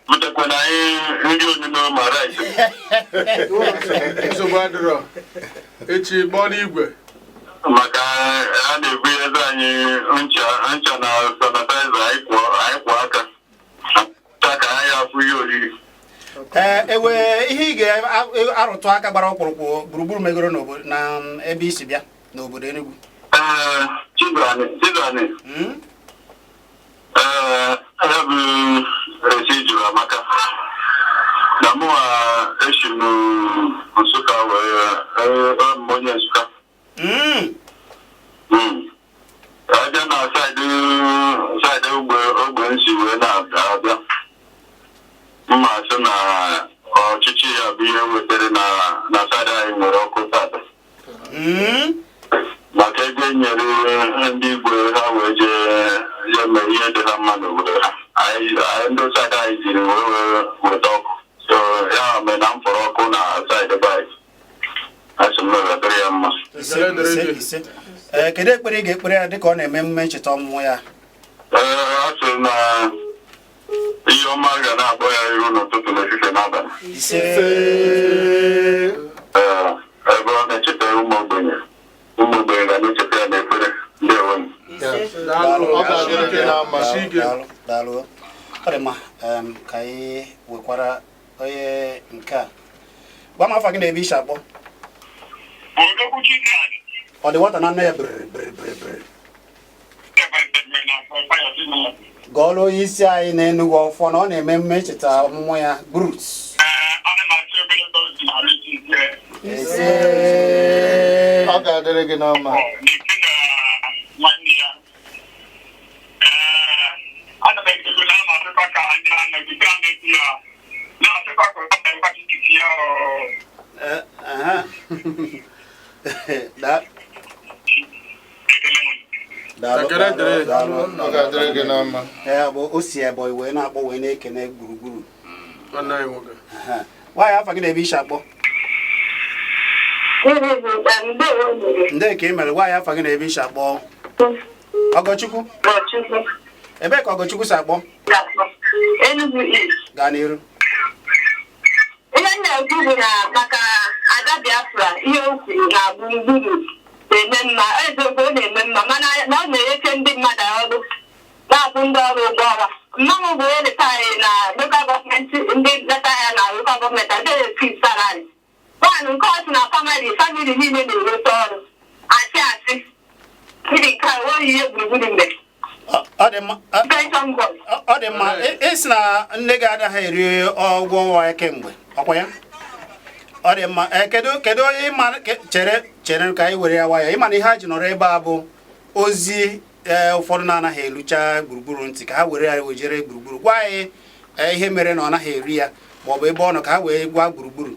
Butekwana anyị nri onyinye ma rice. Nsogbu adịrọ. Echi bọọlụ igwe. Maka a na-ebu eze anyị ncha na sanitizer anyị kwụ aka. Ka anyị afụ ihe oriri. Ewe ihe ị ga-arụtụ aka gbara ọkpụrụkpụ gburugburu megoro n'obodo na ebe isi bịa n'obodo Enugu. Chizzy. Ya bụ esi juru amaka. Na mụ esi Nsụka wee onye Nsụka. Abịa na saịdị ogbe nsi wee na-abịa. Mma sị na ọchịchị ya bụ ihe wetara na saịdị anyị nwere ọkụ tata. Maka ego enyere ndị Igbo ha wee jee mee ihe dị ha mma n'obodo ha. Ndị saịdị anyị jiri wee weta ọkụ. So ya mee na m fọrọ ọkụ na saịdị baị. Asị m na-ewetara ya mma. Ise. Kedu ekpere ị ga-ekpere ya dịka ọ na-eme emume ncheta ọmụmụ ya? A sị na ihe ọma ga na-akpọ ya iru n'ụtụtụ n'efifie n'abalị. Ise. Ebe ọ na-echeta ụmụ ogbenye ga na-echeta ya n'ekpere. Ndewo. Daalụ. Ọ dị mma. Ka anyị wekwara onye nke a. Gwa m afa gị na-ebe isi akpọ. Ọ dị nwata na nne ya bịrị. Gọọlụ onye isi anyị na Enugu ọfọ na ọ na-eme mme ncheta ọmụmụ ya Bruce. Ọ ga-adịrị gị na mma. Ọ ga-adịrị gị na mma. Ya bụ o si ebe wee na-akpọ wee na-ekene gburugburu. Nwaanyị afa gị na-ebe isi akpọ. Ndị ka ị mere nwaanyị afa gị na-ebe isi akpọ. Ọgọchukwu. Ebe ka Ọgọchukwu si akpọ? Enugu East. Gaa n'iru. Ihe na-ekwu bụ na maka Ada Biafra ihe o kwuru na gburugburu na-eme mma, eziokwu ọ na-eme mma, mana na ọ na-enyeche ndị mmadụ ọrụ na-akwụ ndị ọrụ ụgwọ ọnwa. Mmanwụ bụ onye leta anyị na lokal gọọmenti, ndị leta ya na lokal gọọmenti adịghị esi salari. Nwaanyị nke ọ sị na famili niile na-enweta ọrụ asị ndị nke a enweghị ihe gburugburu mgbe. Ọ dị mma ịsị na nne gị adaghị eri ọgwụ ọnwa ya kemgbe ọkwa ya. Ọ dị mma kedu onye ịma chere ka anyị were ya nwayọ ịma na ihe ha ji nọrọ ebe a bụ ozi ụfọdụ na-anaghị elucha gburugburu ntị ka ha were ya wejere gburugburu gwa anyị ihe mere na ọ naghị eri ya maọbụ ebe ọ nọ ka ha wee gwa gburugburu.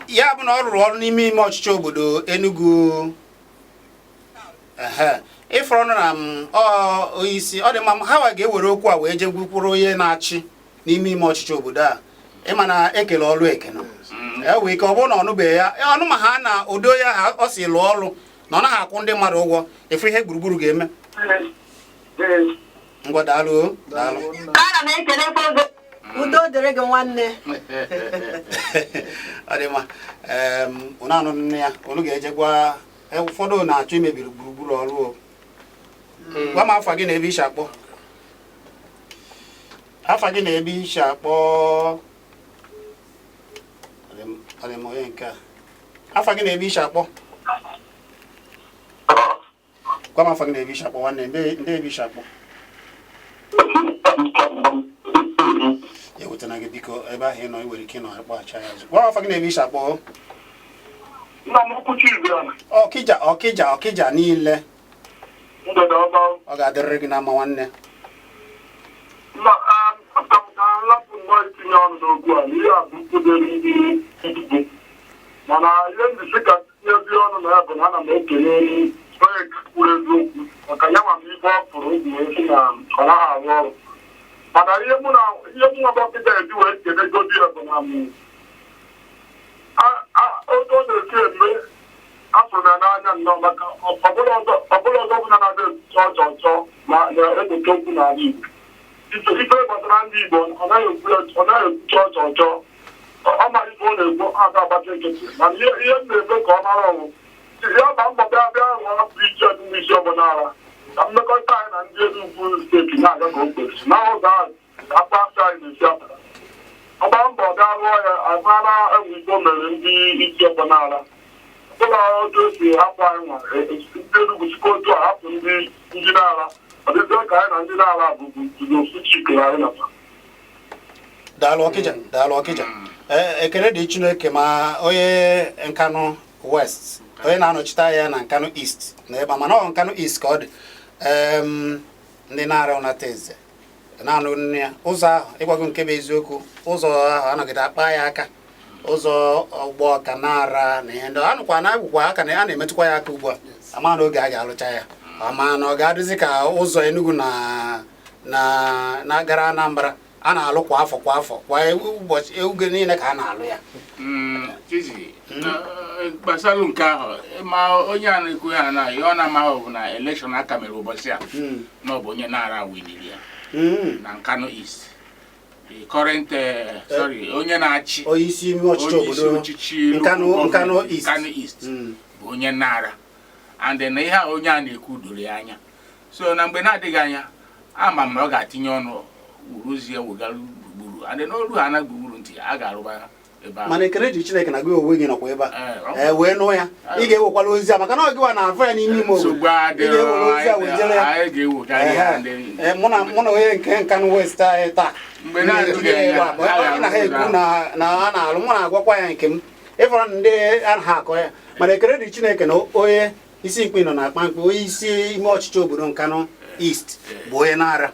Ya bụ na ọ rụrụ ọrụ n'ime ime ọchịchị obodo Enugu. Ịfọrọ na onye isi ọ dị mma ha ga-ewere okwu a wee jegwukwuru onye na-achị n'ime ime ọchịchị obodo a ịma na ekele ọrụ ekene wee ike ọ bụrụ na ọ nụbeghị ya ọnụ ma ha na odo ya ha ọ si lụọ ọrụ na ọ naghị akwụ ndị mmadụ ụgwọ efu ihe gburugburu ga-eme. Ngwa daalụ daalụ. Ana m ekelekwa oge udo dịrị gị nwanne. Ọ dị mma. Unu anụ nne ya unu ga-eje gwa ụfọdụ na-achọ imebiri gburugburu ọrụ o. Gwa m afa gị na ebe isi akpọ. Afa gị na ebe isi akpọ. Ọ dị m onye nke a. Afa gị na ebe isi akpọ. Gwa m afa gị na ebe isi akpọ nwanne ndị ebe isi akpọ. Ya wetana gị biko ebe ahụ ị nọ iwere ike ịnọ akpọghachi ya azụ. Gwa m afa gị na ebe isi akpọ. Ọkịja niile. Ọ ga-adịrịrị gị na mma nwanne. Mana ihe ndị ka ezi ọnụ na ya bụ na ana m ekele onye kwuru eziokwu maka ya ma m ibe ọ pụrụ obi esi na ọ naghị arụ ọrụ. Mana ihe mụ nwa dọkịta eji wee kele godi ya bụ na oge ọ na-esi eme afụrụ ya n'anya nnọọ maka ọbụla ọzọ bụla na-adị chọọ ma na-egbochi okwu n'ala Igbo. Ife gbasara ndị Igbo ọ naghị ekwu chọọ ọ ma ife ọ na-egbu aka agbata nkịtị mana ihe m na-eme ka ọ mara ọnwụ ya ba mbọ bịa rụọ iji ọdịmụ isi ọbụla ara ka mmekọrịta anyị na ndị Enugu steeti na-aga ka o kwesịrị na ụzọ ahụ akpa afọ anyị na-esi apụta ọ gbaa mbọ bịa rụọ ya amara enwe Igbo mere ndị isi ọbụla ara ụlọ otu esi hapụ anyị nwa ndị Enugu sikwa otu a hapụ ndị na-ara ọ dịzie ka anyị na ndị na-ara bụbu ofu chikere anyị nata. Daalụ Ọkịja. Ekele dị Chineke ma onye Nkanu West onye na-anọchite anya na Nkanu East na ebe mana ọ Nkanu East ka ọ dị ndị na-ara ụnata eze na-anụ nne ya ụzọ ahụ ịgwago nke bụ eziokwu ụzọ ahụ anọgide akpa ya aka ụzọ ọgbọ ka na-ara na ihe ndị anụkwa na-agwụkwa aka na a na-emetụkwa ya aka ugbu a ama na oge a ga-alụcha ya ama na ọ ga-adịzi ka ụzọ Enugu na-agara Anambra a na-alụ kwa afọ kwa ụbọchị oge niile ka a na-alụ ya. Chizzy gbasara nke ahụ ma onye a na-ekwu ya na ihe ọ na-amaghị bụ na elekshọn aka mere ụbọchị a na ọ bụ onye na-ara winili ya na Nkanu East the current onye na-achị onyeisi ime ọchịchị obodo Nkanu East bụ onye na-ara and na ihe onye a na-ekwu doro ya anya so na mgbe na-adịghị anya ama m na ọ ga-atinye ọnụ uruzie wegara gburugburu and n'olu ha na gburugburu ntị a ga-arụba ebe ahụ. Mana ekele dị Chineke na gị onwe gị nọkwa ebe a wee nụ ya ị ga-ewekwala ozi a maka na ọ gịwa na-afọ ya n'ime ime obodo ị ga-ewere ozi a wee jere ya mụ na onye nke Nkanu West anyị taa mgbe na ha ekwu na a na-alụ mụ na-agwakwa ya nke m ịfọrọ na ndị anaghị akọ ya mana ekele dị Chineke na onye isi mkpi nọ na akpa mkpi onye isi ime ọchịchị obodo Nkanu East bụ onye na-ara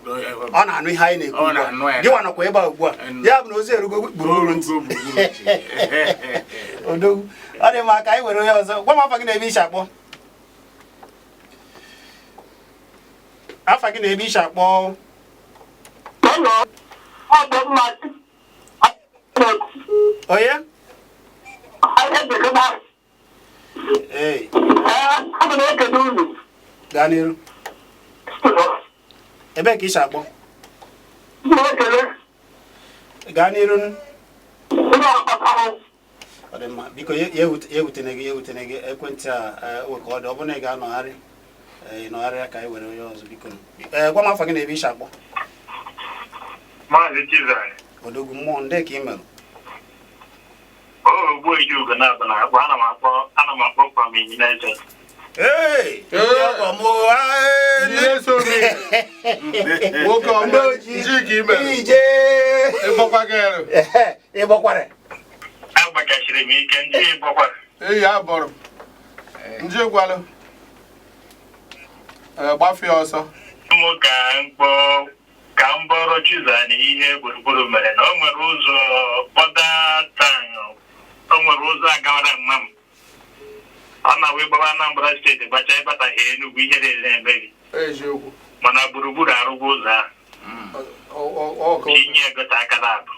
ọ na-anụ ihe anyị na-ekwu ugbu a gịwa nọkwa ebe a ugbu a ya bụ na ozi erugo gburugburu ntị odogwu ọ dị mma ka anyị were onye ọzọ gwa m afa gị na ebe isi akpọ onye gaa n'iru ebe ka isi akpọ gaa n'iru ọ dị mma biko ya ewutene gị ekwentị a ka ọ dị ọ bụrụ na ị ga-anọgharị ya ka anyị were onye ọzọ biko gwa m afọ gị na ebe isi akpọ Maazị Chizzy odogwu mmụọ ndị ka ị merụ ogbu eji ugo na-abụ na akpọ ana m akpọ kwa m injinia agbachachiri m ike ndị ịgbakwara abọrọ ndị gwalụ gbafee ọsọ ụmụ ka m bọrọ Chizzy ihe gburugburu mere na o nwere ụzọ o nwere ụzọ agawara mma m ọ na-wee gbawa Anambra steeti gbacha ịbataghị Enugu ihe niile emeghị mana gburugburu arụgwa ụzọ ahụ inye egote aka na-abụ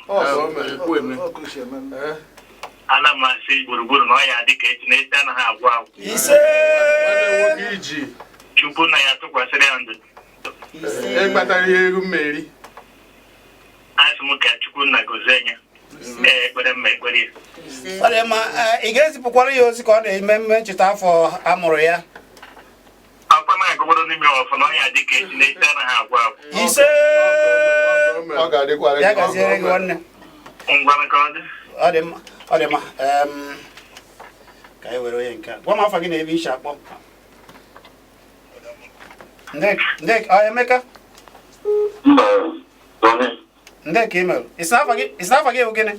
ana m asị gburugburu na ọ ya dị ka echi na-ete anaghị agwụ agwụ. Iji Chukwu na ya tụkwasịrị ya ndụ. ịkpatara ihe egwu mmeri. Asị m ka Chukwu nna gozie ya. Ekpere mma ekpere ya. Ọ dị mma, ị ga-ezipụkwara ya ozi ka ọ na-eme mme ncheta afọ a mụrụ ya? Akwa na agụgboro n'ime ọfọ na ọ ya dị ka echi na-ete anaghị agwụ agwụ. Ise Ọ ga-adịkwara ya gaziere gị nwanne. Ngwanụ ka ọ dị. Ọ dị mma, ọ dị mma. Ka anyị were onye nke a. Gwa m afa gị na ebe isi akpọ. Emeka? Nde ka email. Isi afa gị bụ gịnị?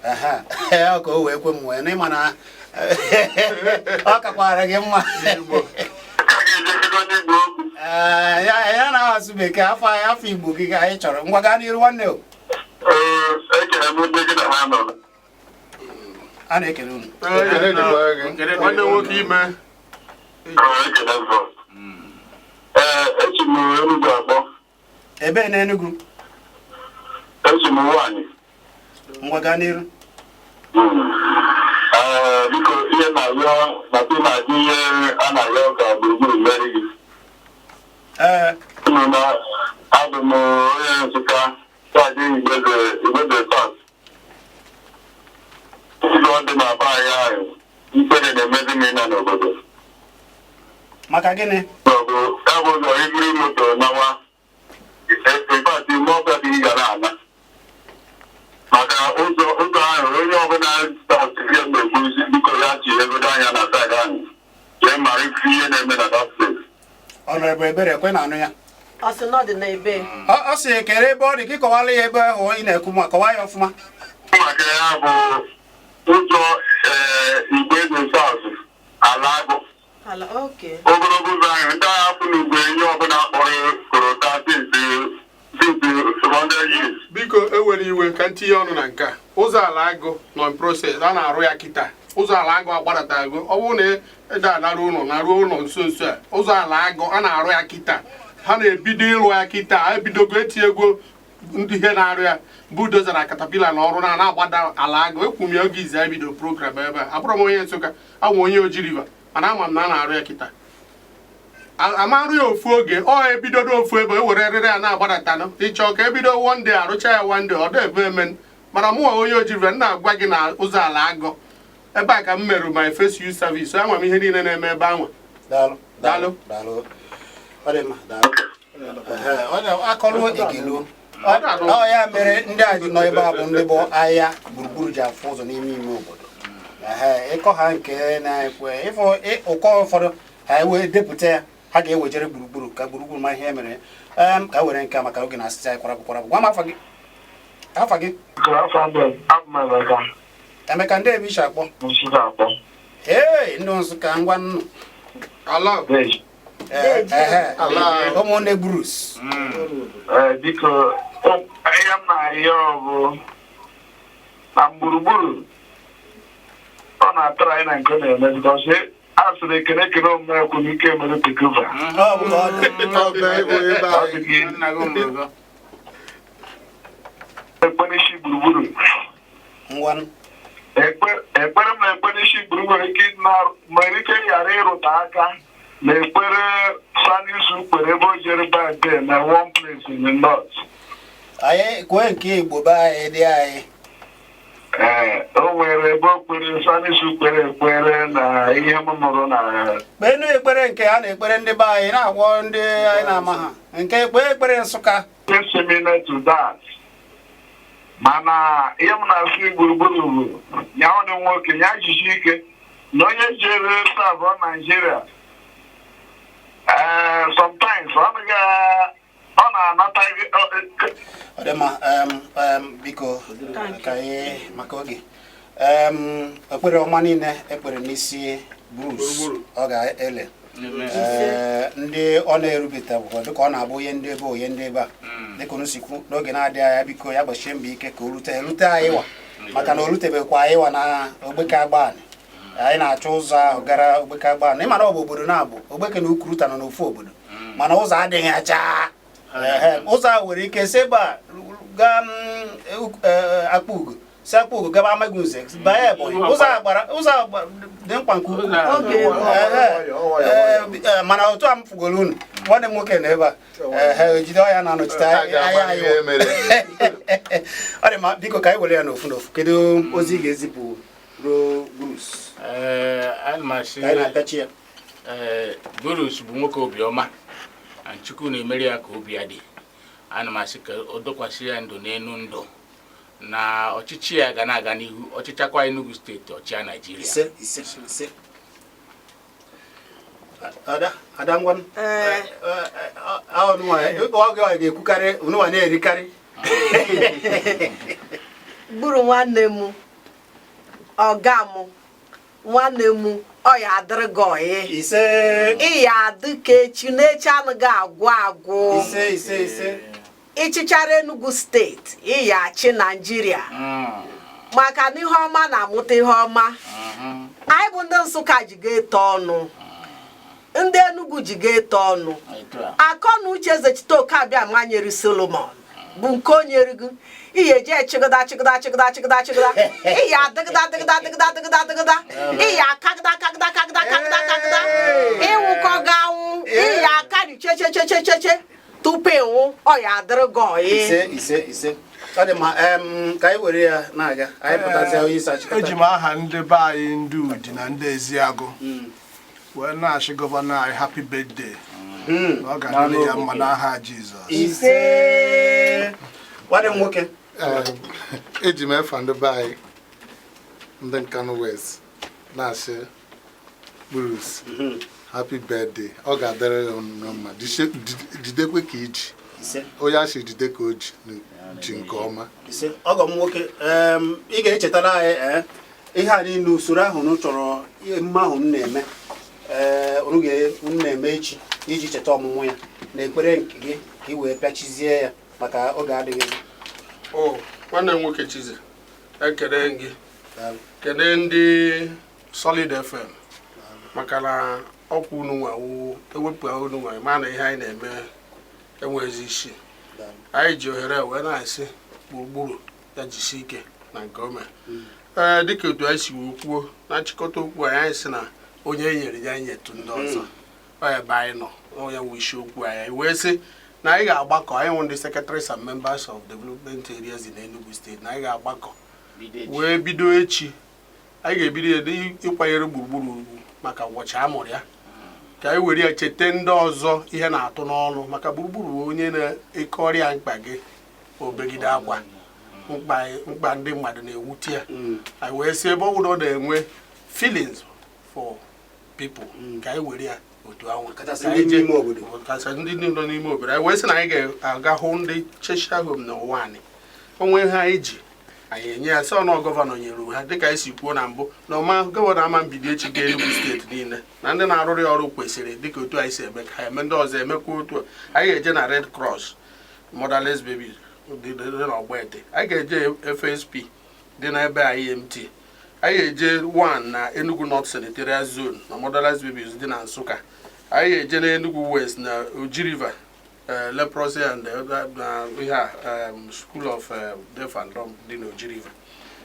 Ọ ka o wee kwe m wee n'ịma na ọ kakwara gị mma. Ya na-asụ bekee afọ Igbo gị ka anyị chọrọ. Ngwa gaa n'iru nwanne o. A na-ekele unu. Nwanne nwoke ime. Echi m Enugu akpọ. Ebe na Enugu? Echi m Ugwuanyi'. Ngwa gaa n'iru. Biko ihe na-arịọ na na-adị ihe a na-arịọ ka gburugburu mmeri gị. Abụ m onye Nsụka Chizzy Igbo South. Ụzọ dị na be anyị ahụ ikpere na-emezi m ịna n'obodo. Maka gịnị? Ya bụ ụzọ iburu moto nawa ịpati mọbịa dị gara ana. Maka ụzọ ahụ onye ọbụla ihe mgbekwuzi biko ya chi egodo anya na saịdị anyị jee mara ife ihe na-eme na that place. Honorable Ebere ekwe na anụ ya. Ọ sị na ọ dị n'ebe. Ọ sị kere ebe ọ dị ka ịkọwala ya ebe ahụ ị na-ekwu ma kọwaa ya ọfụma. Maka ya bụ ụzọ Igbo South ala agụ. Ogologo ụzọ ahụ ndị agha kwụ n'ugbo enyi ọbụla kpọrọ korota since 100 years. Biko ewere iwe ka ntinye ọnụ na nke ụzọ ala agụ nọ in process a na-arụ ya kịta. Ụzọ ala agụ agbadatago ọ bụrụ na ede anarụ ụlọ na-arụ ụlọ nso nso a ụzọ ala agụ a na-arụ ya kịta ha na-ebido ịrụ ya kịta ha ebidogo etinyego ndị ihe na-arụ ya budoza na katapila na ọrụ na-agbada ala agụ ekwu m ya oge izi ebido program ebe a abụrụ m onye Nsụka awụ onye Oji River mana ama m na a na-arụ ya kịta amarụ ya ofu oge ọ ebidodo ofu ebe ewere erere ya na-agbadatanụ ịchọ ka ebido one day arụcha ya one day ọ dị ebe emen mana mụ onye Oji River na-agwa gị na ụzọ ala agụ ebe a ka m merụ my first youth service ama m ihe niile na-eme ebe anwa. Daalụ. Ọ dị mma, daalụ. Akọlụ egelu. Ọ ya mere ndị a ji nọ ebe a bụ ndị bụ ahịa gburugburu ji afụ ụzọ n'ime ime obodo. Ịkọ ha nke na-ekwe ịfụ ụkọ ụfọdụ ha wee depụta ya ha ga-ewejere gburugburu ka gburugburu ma ihe mere ka were nke maka oge na asịsị anyị kwarabụ. Gwa m afa gị. Emeka ndị ebe isi akpọ. Ee, ndị Nsụka ngwa nnụ. Ụmụnne Bruce. Biko ihe m na-arịọ bụ na gburugburu ọ na-atara anyị na nke na-eme bikọsi a sịrị ekene omume ekwu n'ike mere tekova. Ekpere isi gburugburu. Ekpere m na-ekpe n'isi gburugburu nwere ike ghara ịrụta aka na ekpere Sanisu kpere ebe o jere back na one place in the north. Anyị kwee nke Igbo be anyị dị anyị. O nwere ebe o kpere Sanisu ekpere na ihe m nụrụ na kpenu ekpere nke a na-ekpere ndị be anyị na-agwọ ndị anyị na-ama ha nke ekpere Nsụka similar to that. Mana ihe m na-asị gburugburu bụ ya ọnụ nwoke ya jisi ike na onye jere savọ Nigeria sometimes ọ na-anata ọ dị mma biko ka anyị maka oge ekpere ọma niile ekpere n'isi Bruce ọ ga-ele ndị ọ na-erubita bụ dịka ọ na-abụ onye ndị ebe a dịka unu sikwu n'oge na-adịghị anya biko ya gbachie mbọ ike ka o rute anyị wa maka na o rutebekwa anyị wa na ogbeke agbanị anyị na-achọ ụzọ ahụ gara ogbeke agbanị ịma na ọ bụ obodo na-abụ ogbeke na Ukwuruta nọ n'ofu obodo mana ụzọ adịghị acha ụzọ ahụ nwere ike si ebe a gaa Akpa Ugo sekwu gaba amaghị ụzọ baa Ebonyi ụzọ dị mkpa nke ukwuu mana otu a m fugoro unu nwanne m nwoke na ebe a ejide ọya na-anọchite anya anyị ọ dị ma biko ka anyị were ya n'ofu n'ofu kedu ozi ị ga-ezipụ ruo Bruce ana m asị ka anyị na-apịachi ya Bruce bụ nwoke obiọma na Chukwu na-emeri ya ka obi ya dị ana m asị ka o dokwasị ya ndụ n'elu ndụ na ọchịchị ya ga na-aga n'ihu ọchịchakwa Enugu steeti ọchịa Naịjirịa ise ada ngwanụ oge ọ ga-ekwukarị unụwa na-erikarị gburu nwanne m ọga m nwanne m ọ ya adịrị gị oyi ịya adị ka echi n'echi anaghị agwụ ise ịchịchara Enugu steeti ịya achị Naịjirịa maka na ihe ọma na-amụta ihe ọma anyị bụ ndị Nsụka ji ga-eto ọnụ ndị Enugu ji ga-eto ọnụ akọ na uche Ezechite Okabịa manyere Solomon bụ nke onye rigo ihe je chigada ihe adịgịda ihe akagịda ịnwụkọ ga-anwụ ihe akari chechechecheche tupu ịnwụ ọ ya adịrị gị oyi ise ọ dị ma ka anyị were ya na-aga anyị pụtazi onye isi achịkọta eji m aha ndị be anyị ndị Udi na ndị Eziagụ wee na-achị gọvanọ anyị happy birthday ọ ga-adịrị ya mma n'aha Jizọs ise nwanne m nwoke eji m efa ndị be anyị ndị Nkanu West na-achị Bruce happy birthday ọ ga-adịrị ya mma jidekwe ka iji onye asị jide ka o ji nke ọma ọgọ m nwoke ị ga-echetara anyị ihe a niile usoro ahụ m chọrọ emume ahụ m na-eme m na-eme echi iji cheta ọmụmụ ya na ekpere nke gị ka ị wee pịachizie ya maka oge adịghị nwanne m nwoke Chizzy ekele gị kele ndị Solid FM maka na ọkwa unu nwawo ewepụ unu nwa ma na ihe anyị na-eme enwezi isi anyị ji ohere wee na-asị gburugburu ya jisi ike na nke ome dịka otu anyị si wee kwuo na nchịkọta okwu anyị si na onye nyere ya nyetu ndị ọzọ ebe anyị nọ onye nwe isiokwu anyị wee sị na anyị ga-agbakọ anyị nwụ ndị Secretaries and Members of Development Areas in Enugu State na anyị ga-agbakọ wee bido echi anyị ga-ebido ya ịkwanyere gburugburu ugwu maka ụbọchị a mụrụ ya ka anyị were ya cheta ndị ọzọ ihe na-atụ n'ọnụ maka gburugburu onye na-eke ọrịa mkpa gị obegide akwa mkpa ndị mmadụ na-ewute ya anyị wee sị ebe ọ bụla ọ na-enwe feelings for people ka anyị were ya otu anwa kachasị ndị nọ n'ime obodo anyị wee sị na anyị ga-aga hụ ndị Cheshire Home na ụwa anyị onwe ha anyị ji anyị enye ya sị ọnụ gọvanọ nyere ha dịka anyị si kwuo na mbụ na ọma gọvanọ ama mbido echi ga Enugu steeti niile na ndị na-arụrụ ya ọrụ kwesịrị dịka otu anyị si eme ka ha eme ndị ọzọ emekwa otu anyị ga-eje na Red Cross Motherless Babies dị n'Ọgbete anyị ga-eje FSP dị n'ebe IMT anyị ga-eje 1 na Enugu North Senatorial Zone na Motherless Babies dị na Nsụka anyị ga-eje na Enugu West na Oji River leprosy and School of Deaf and Dumb dị na Oji River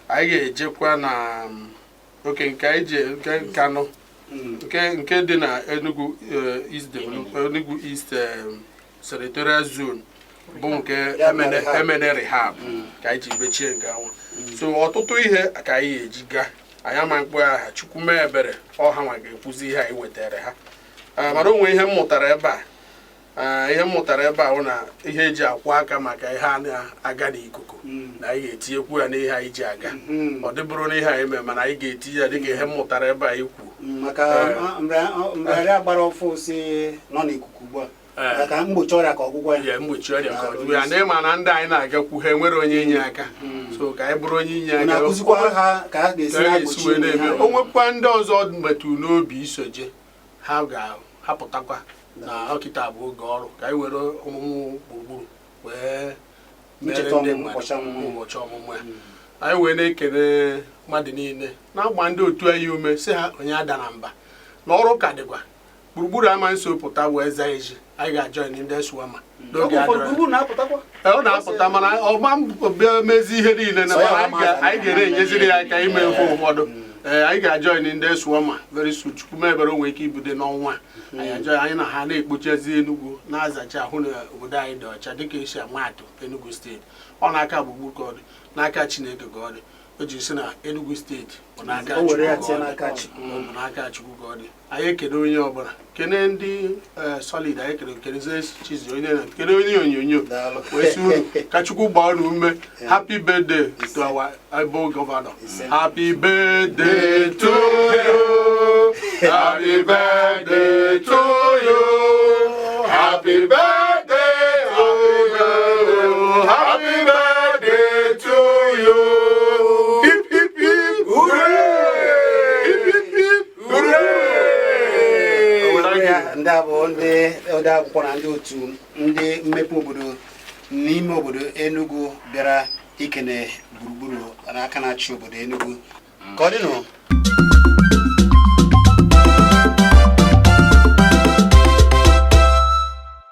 anyị ga-ejekwa na oke nke anyị je nke Nkanu nke dị na Enugu East Senatorial Zone bụ nke emene rehab ka anyị ji mechie nke anwa so ọtụtụ ihe ka anyị ga-eji gaa anyị ama mkpụ aha Chukwu mee ebere ọha nwa ga-ekwuzi ihe anyị wetara ha mana onwe ihe m mụtara ebe a bụ na ihe eji akwụ aka maka ihe a na-aga n'ikuku na anyị ga-etinyekwu ya n'ihe anyị ji aga ọ dịbụrụ na ihe anyị mee mana anyị ga-etinye ya dịka ihe m mụtara ebe a ikwu maka mgbe agbara ọfụ si nọ n'ikuku ugbu a maka mgbochi ọrịa ka ọgwụgwọ ya mgbochi ọrịa ka ọgwụgwọ ya na ịma na ndị anyị na-agakwu ha enwere onye inye aka so ka anyị bụrụ onye inye aka o nwekwa ndị ọzọ metụ n'obi isoje ha ga-apụtakwa na ọkịta bụ oge ọrụ ka anyị were ọmụmụ gburugburu wee mere ndị ụbọchị ọmụmụ ya anyị wee na-ekele mmadụ niile na-agba ndị otu anyị ume si ha onye ada na mba na ọrụ ka dịkwa gburugburu ama nso pụta wee zaa eji anyị ga-ajoin ndị Eswama ọ na-apụta mana ọma bịa mezi ihe niile na anyị ga-enyeziri ya aka ime mfe ụfọdụ anyị ga-ajoin ndị Eswama very soon chukwu mebere onwe ike ibido n'ọnwa anyị na ha na-ekpochazi Enugu na-azacha ahụ na obodo anyị dị ọcha dịka esi amatụ Enugu steeti ọ n'aka gbugbu ka ọ dị n'aka Chineke ka ọ dị o ji si na Enugu steeti bụ n'aka Chukwu ka ọ dị anyị ekele onye ọbụla kene ndị solid anyị keleze Chizzy onye na kene onye onyonyo wee si uru ka Chukwu gbaa unu ume happy birthday to our Igbo governor happy birthday to you happy birthday to you happy birthday to you happy birthday to you. ndị abụọ ndị akwụkwọ na ndị otu ndị mmepe obodo n'ime obodo Enugu bịara ikene gburugburu n'aka na-achị obodo Enugu ka ọ dị nụ